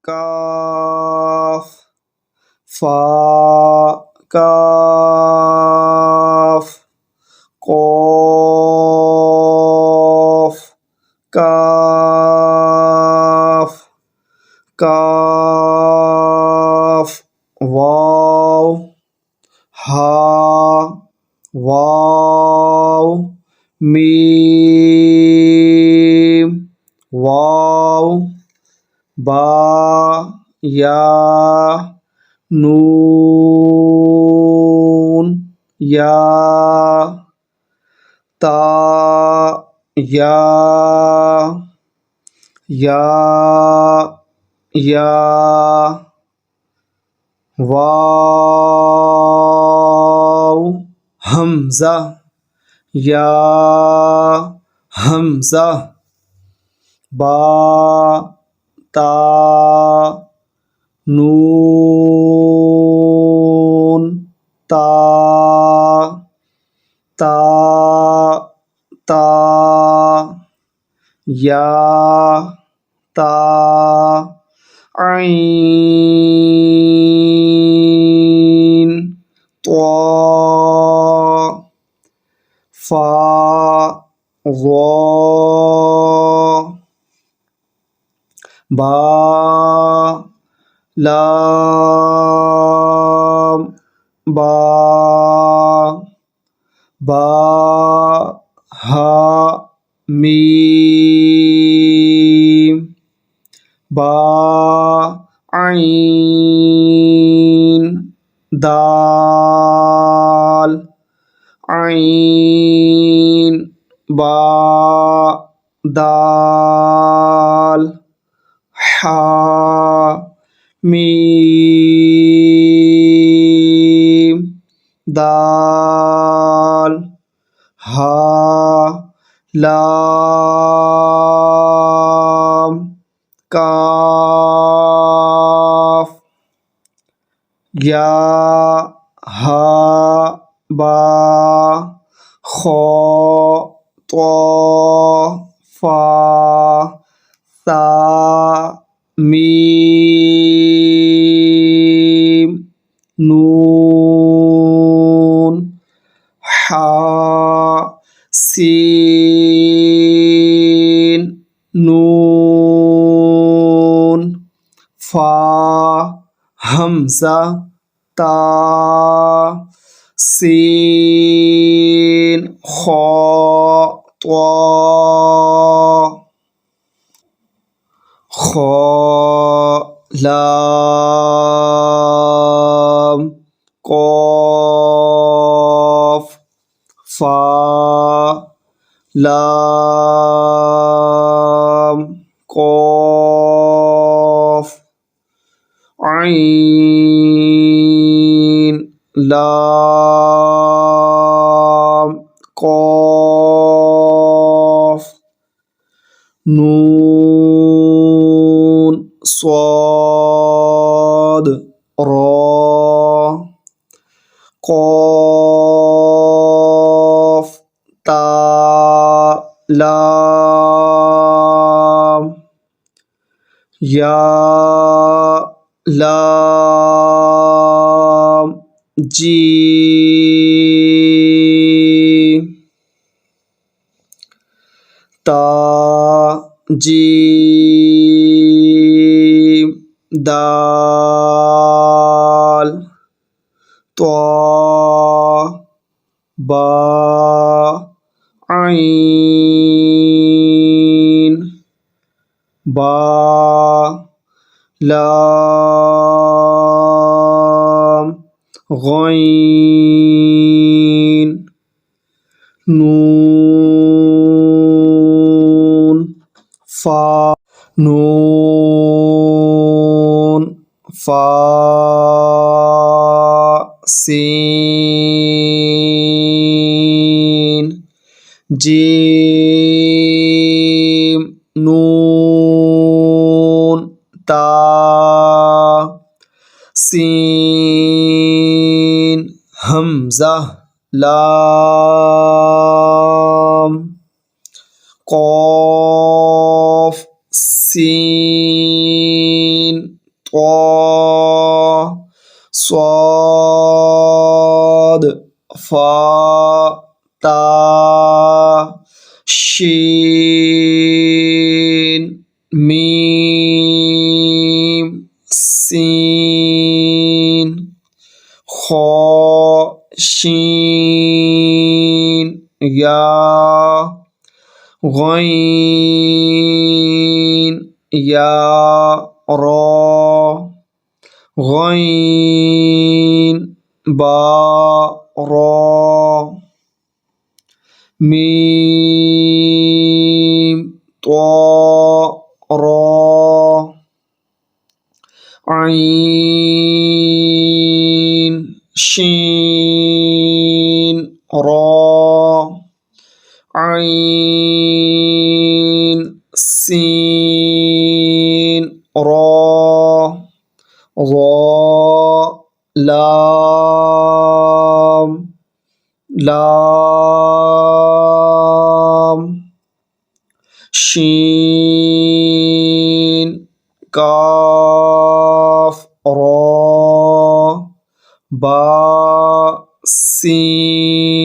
काफ फा काफ कॉफ काफ काफ वाव हा वाव मीम वाव बा या नून या ता या या या वाव हमजा या हमजा बा ता नून ता ता ता या ता आइन त्वा फा ज़ा बा लाम बा बा हा मीम बा आइन दाल आइन बा दाल हा मीम दाल हा लाम काफ या हा बा खा त्वा फा सा मीम नून हा सीन नून फा हमजा ता सीन खा त्वा खा लाम कॉफ फा लाम कॉफ आइन लाम कॉफ नून स्वाद रा कॉफ ता लाम या लाम जीम ता जीम दाल त्वा बा आइन बा लाम गईन नून फा नून फा सीन जीम नून ता सीन हमजा लाम कॉफ सीन صاد فا تا شين ميم سين خا شين يا غين يا را غين با را ميم طا را عين شين را عين سين را ظا لام لام شين كاف را با سين